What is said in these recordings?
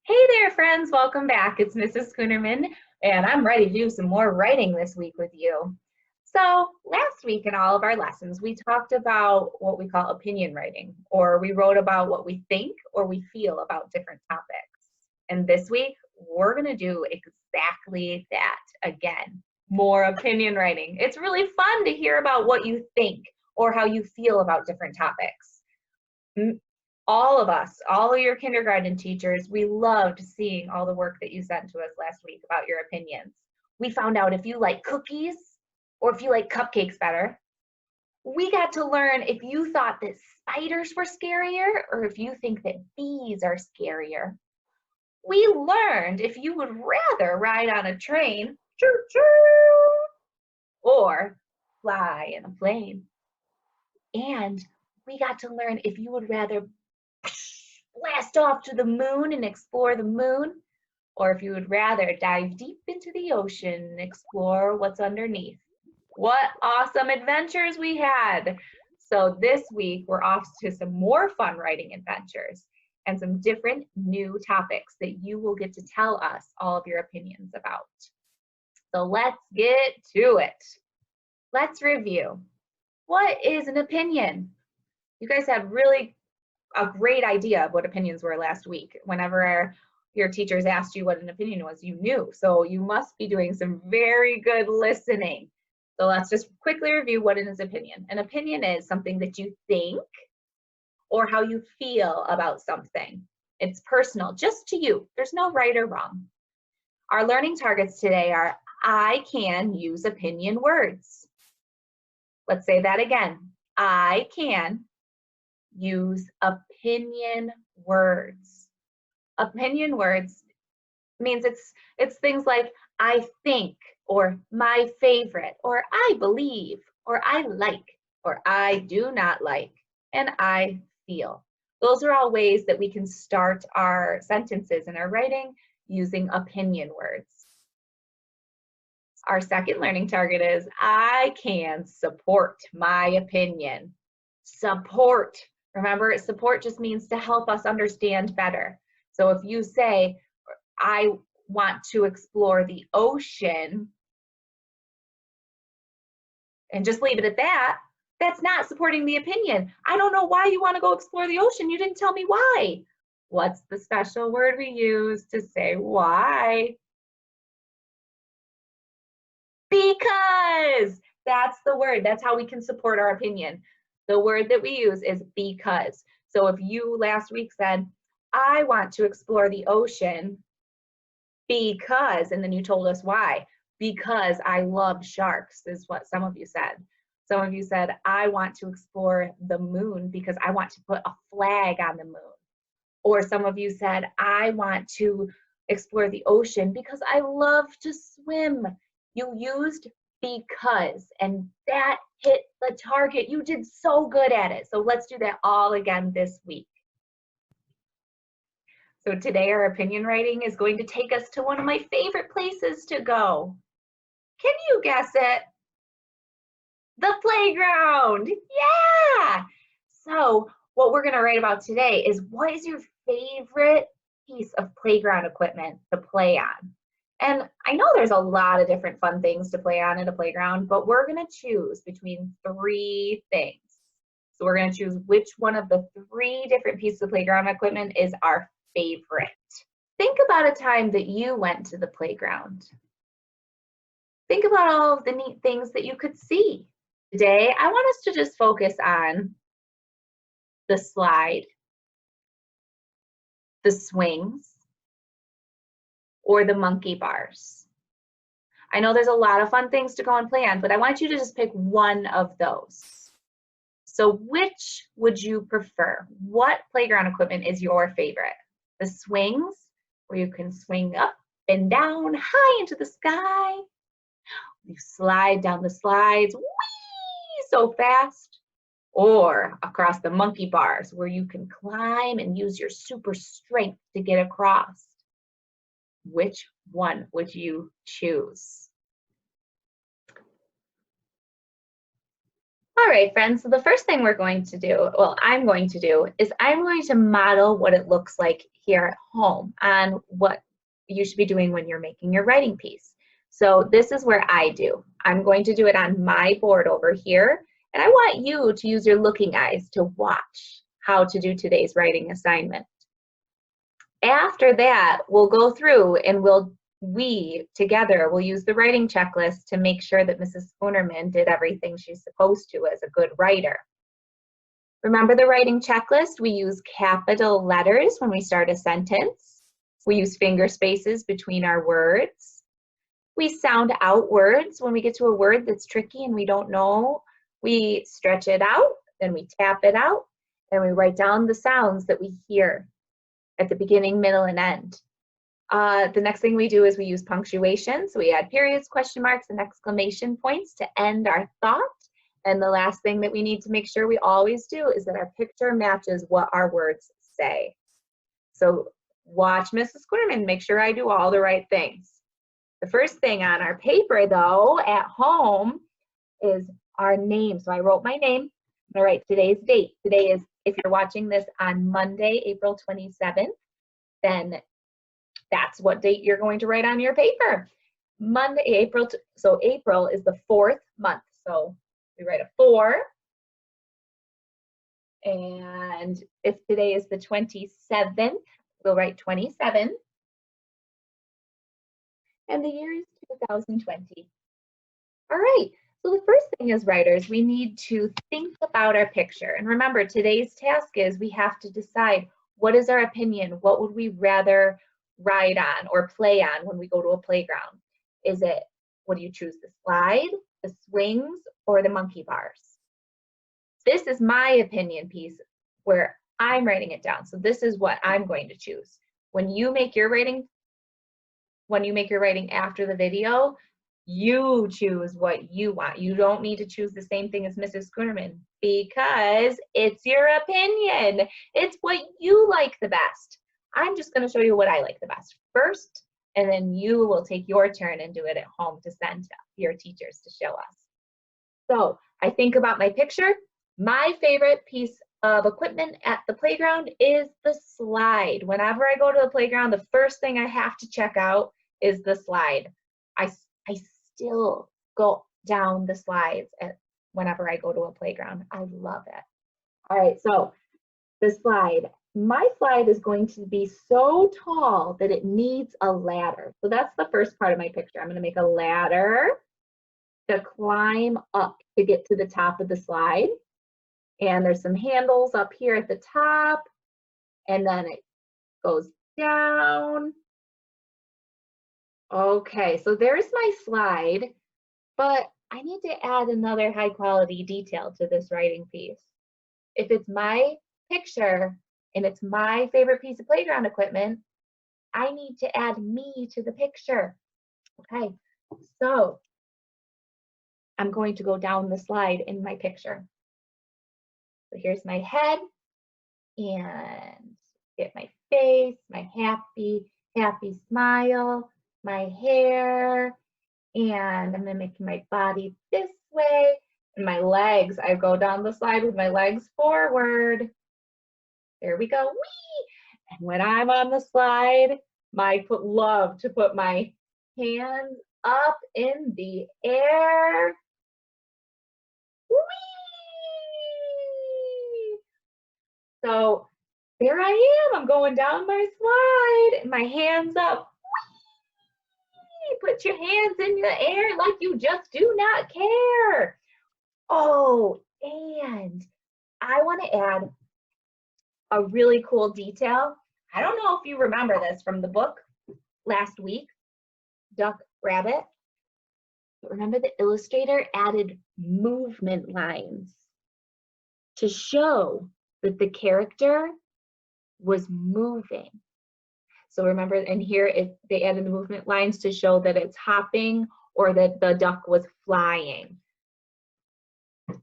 Hey there, friends. Welcome back. It's Mrs. Schoonerman, and I'm ready to do some more writing this week with you. So, last week in all of our lessons, we talked about what we call opinion writing, or we wrote about what we think or we feel about different topics. And this week, we're going to do exactly that again, more opinion writing. It's really fun to hear about what you think or how you feel about different topics. All of us, all of your kindergarten teachers, we loved seeing all the work that you sent to us last week about your opinions. We found out if you like cookies or if you like cupcakes better. We got to learn if you thought that spiders were scarier or if you think that bees are scarier. We learned if you would rather ride on a train, or fly in a plane. And we got to learn if you would rather blast off to the moon and explore the moon, or if you would rather dive deep into the ocean and explore what's underneath. What awesome adventures we had! So this week, we're off to some more fun writing adventures and some different new topics that you will get to tell us all of your opinions about. So let's get to it. Let's review. What is an opinion? You guys had really a great idea of what opinions were last week. Whenever your teachers asked you what an opinion was, you knew. So you must be doing some very good listening. So let's just quickly review what is an opinion. An opinion is something that you think or how you feel about something. It's personal, just to you. There's no right or wrong. Our learning targets today are I can use opinion words. Let's say that again. I can use opinion words. Opinion words means it's things like I think, or my favorite, or I believe, or I like, or I do not like, and I feel. Those are all ways that we can start our sentences in our writing using opinion words. Our second learning target is I can support my opinion. Support. Remember, support just means to help us understand better. So if you say, I want to explore the ocean, and just leave it at that, that's not supporting the opinion. I don't know why you want to go explore the ocean. You didn't tell me why. What's the special word we use to say why? Because. That's the word. That's how we can support our opinion. The word that we use is because. So if you last week said, I want to explore the ocean because, and then you told us why, because I love sharks, is what some of you said. Some of you said, I want to explore the moon because I want to put a flag on the moon. Or some of you said, I want to explore the ocean because I love to swim. You used because, and that hit the target. You did so good at it. So let's do that all again this week. So today our opinion writing is going to take us to one of my favorite places to go. Can you guess it? The playground. Yeah. So what we're going to write about today is what is your favorite piece of playground equipment to play on? And I know there's a lot of different fun things to play on at a playground, but we're going to choose between 3 things. So we're going to choose which one of the 3 different pieces of playground equipment is our favorite. Think about a time that you went to the playground. Think about all of the neat things that you could see. Today, I want us to just focus on the slide, the swings, or the monkey bars. I know there's a lot of fun things to go and play on, but I want you to just pick one of those. So which would you prefer? What playground equipment is your favorite? The swings, where you can swing up and down high into the sky. You slide down the slides, whee, so fast. Or across the monkey bars, where you can climb and use your super strength to get across. Which one would you choose? All right, friends, so the first thing we're going to do, well, I'm going to do, is I'm going to model what it looks like here at home on what you should be doing when you're making your writing piece. So this is where I do. I'm going to do it on my board over here, and I want you to use your looking eyes to watch how to do today's writing assignment. After that, we'll go through and we together will use the writing checklist to make sure that Mrs. Spoonerman did everything she's supposed to as a good writer. Remember the writing checklist? We use capital letters when we start a sentence. We use finger spaces between our words. We sound out words when we get to a word that's tricky and we don't know. We stretch it out, then we tap it out, and we write down the sounds that we hear at the beginning, middle, and end. The next thing we do is we use punctuation. So we add periods, question marks, and exclamation points to end our thought. And the last thing that we need to make sure we always do is that our picture matches what our words say. So watch Mrs. Spoonerman, make sure I do all the right things. The first thing on our paper, though, at home is our name. So I wrote my name. I'm going to write today's date. Today is, if you're watching this on Monday, April 27th, then that's what date you're going to write on your paper. Monday, April, so April is the 4th month. So we write a 4. And if today is the 27th, we'll write 27. And the year is 2020. All right, so the first thing as writers, we need to think about our picture. And remember, today's task is we have to decide what is our opinion, what would we rather ride on or play on when we go to a playground. Is it, what do you choose, the slide, the swings, or the monkey bars? This is my opinion piece where I'm writing it down. So this is what I'm going to choose. When you make your writing after the video, you choose what you want. You don't need to choose the same thing as Mrs. Spoonerman because it's your opinion. It's what you like the best. I'm just going to show you what I like the best first, and then you will take your turn and do it at home to send to your teachers to show us. So I think about my picture. My favorite piece of equipment at the playground is the slide. Whenever I go to the playground, the first thing I have to check out is the slide. I still go down the slides whenever I go to a playground. I love it. All right, so the slide. My slide is going to be so tall that it needs a ladder. So that's the first part of my picture. I'm going to make a ladder to climb up to get to the top of the slide. And there's some handles up here at the top, and then it goes down. Okay, so there's my slide, but I need to add another high quality detail to this writing piece. If it's my picture and it's my favorite piece of playground equipment, I need to add me to the picture. Okay, so I'm going to go down the slide in my picture. So here's my head and get my face, my happy smile, my hair, and I'm gonna make my body this way. And my legs, I go down the slide with my legs forward. There we go, whee! And when I'm on the slide, I love to put my hands up in the air. Whee! So there I am, I'm going down my slide, and my hands up. Whee! Put your hands in the air like you just do not care. Oh, and I want to add a really cool detail. I don't know if you remember this from the book last week, Duck Rabbit. But remember the illustrator added movement lines to show that the character was moving. So remember, and here they added the movement lines to show that it's hopping or that the duck was flying.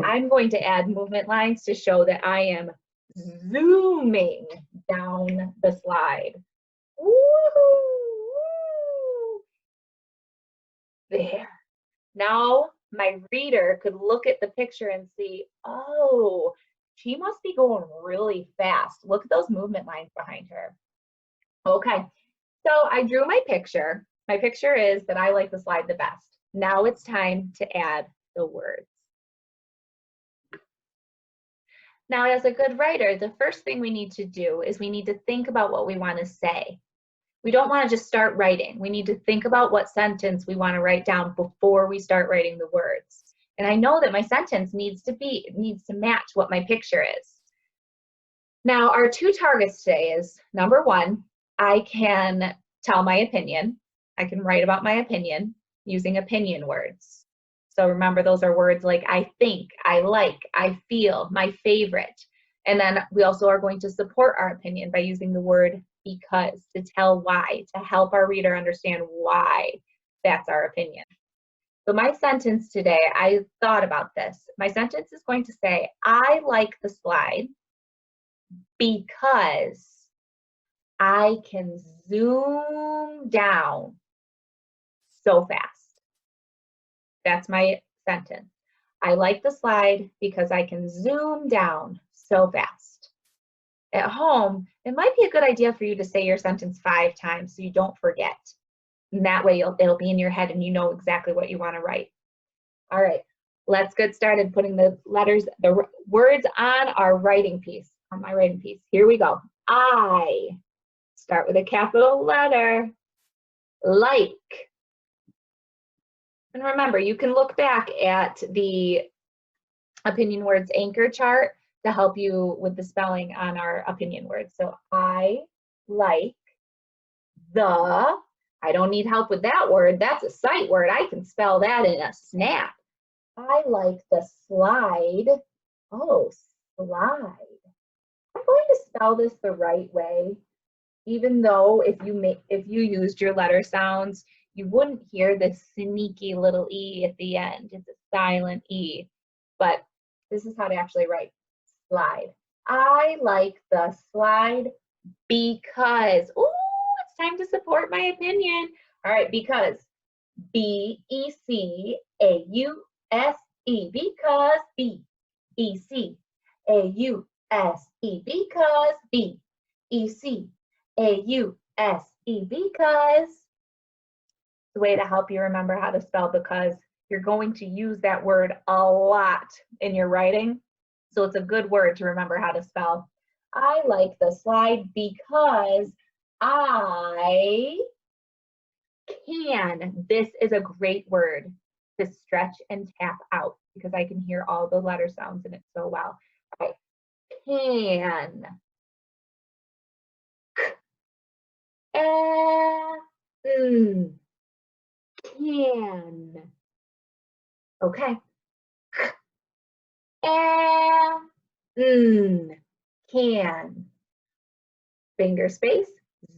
I'm going to add movement lines to show that I am zooming down the slide. Woo-hoo! There. Now my reader could look at the picture and see, oh, she must be going really fast. Look at those movement lines behind her. Okay, so I drew my picture. My picture is that I like the slide the best. Now it's time to add the words. Now, as a good writer, the first thing we need to do is we need to think about what we want to say. We don't want to just start writing. We need to think about what sentence we want to write down before we start writing the words. And I know that my sentence needs to match what my picture is. Now, our two targets today is, number one, I can tell my opinion. I can write about my opinion using opinion words. So remember, those are words like I think, I like, I feel, my favorite. And then we also are going to support our opinion by using the word because, to tell why, to help our reader understand why that's our opinion. So my sentence today, I thought about this. My sentence is going to say, I like the slide because I can zoom down so fast. That's my sentence. I like the slide because I can zoom down so fast. At home, it might be a good idea for you to say your sentence 5 times so you don't forget. And that way it'll be in your head and you know exactly what you want to write. All right, let's get started putting the words on our writing piece, on my writing piece. Here we go. I, start with a capital letter, like. And remember, you can look back at the opinion words anchor chart to help you with the spelling on our opinion words. So I like the, I don't need help with that word. That's a sight word. I can spell that in a snap. I like the slide. Oh, slide. I'm going to spell this the right way, even though if you used your letter sounds, you wouldn't hear this sneaky little E at the end. It's a silent E, but this is how to actually write slide. I like the slide because, ooh, it's time to support my opinion. All right, because, B-E-C-A-U-S-E, because, B-E-C-A-U-S-E, because, B-E-C-A-U-S-E, because. The way to help you remember how to spell because you're going to use that word a lot in your writing. So it's a good word to remember how to spell. I like the slide because I can. This is a great word to stretch and tap out because I can hear all the letter sounds in it so well. I can. Can. Okay. Can. Finger space.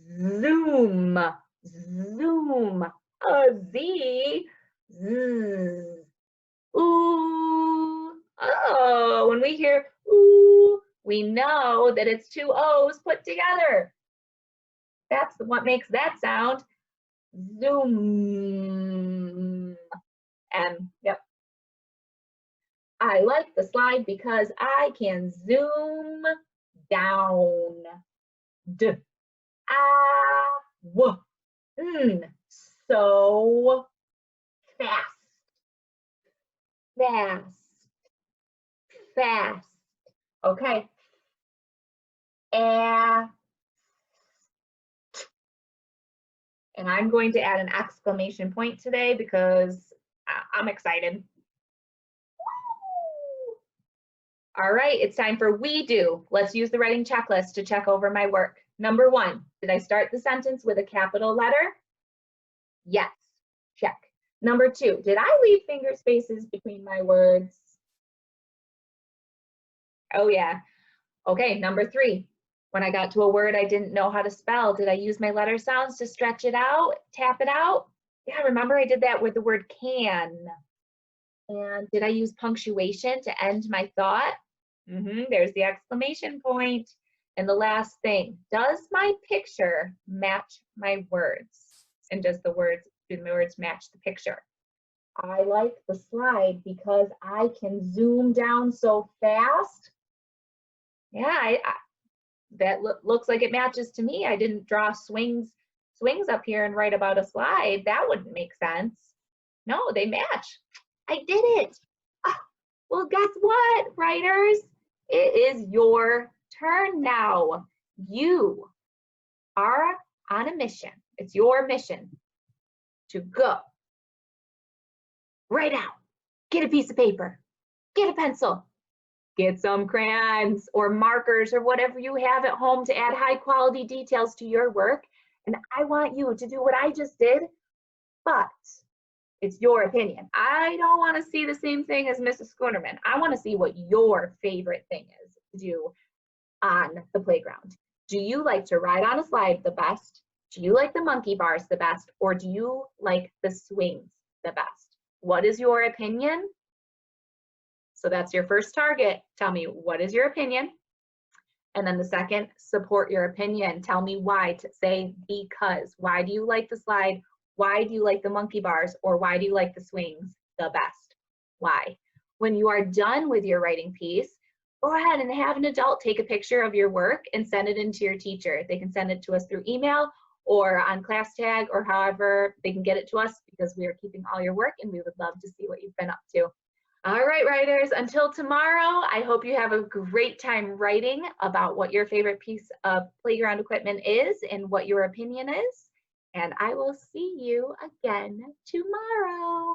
Zoom. Zoom. A Z. Z. Ooh. Oh, when we hear ooh, we know that it's 2 O's put together. That's what makes that sound. Zoom. And yep. I like the slide because I can zoom down. D. W. So fast. Fast. Fast. Okay. And I'm going to add an exclamation point today because I'm excited. All right, it's time for we do. Let's use the writing checklist to check over my work. Number 1, did I start the sentence with a capital letter? Yes, check. Number 2, did I leave finger spaces between my words? Oh yeah. Okay, number 3, when I got to a word I didn't know how to spell, did I use my letter sounds to stretch it out, tap it out? Yeah, remember I did that with the word can. And did I use punctuation to end my thought? There's the exclamation point. And the last thing, does my picture match my words? And do my words match the picture? I like the slide because I can zoom down so fast. Yeah, that looks like it matches to me. I didn't draw swings up here and write about a slide. That wouldn't make sense. No, they match. I did it. Ah, well, guess what, writers? It is your turn now. You are on a mission. It's your mission to go right out, get a piece of paper, get a pencil, get some crayons or markers or whatever you have at home to add high quality details to your work. And I want you to do what I just did, but it's your opinion. I don't want to see the same thing as Mrs. Schoonerman. I want to see what your favorite thing is to do on the playground. Do you like to ride on a slide the best? Do you like the monkey bars the best? Or do you like the swings the best? What is your opinion? So that's your first target. Tell me, what is your opinion? And then the second, support your opinion. Tell me why. To say because. Why do you like the slide? Why do you like the monkey bars? Or why do you like the swings the best? Why? When you are done with your writing piece, go ahead and have an adult take a picture of your work and send it in to your teacher. They can send it to us through email or on ClassTag or however they can get it to us, because we are keeping all your work and we would love to see what you've been up to. All right, writers, until tomorrow, I hope you have a great time writing about what your favorite piece of playground equipment is and what your opinion is. And I will see you again tomorrow.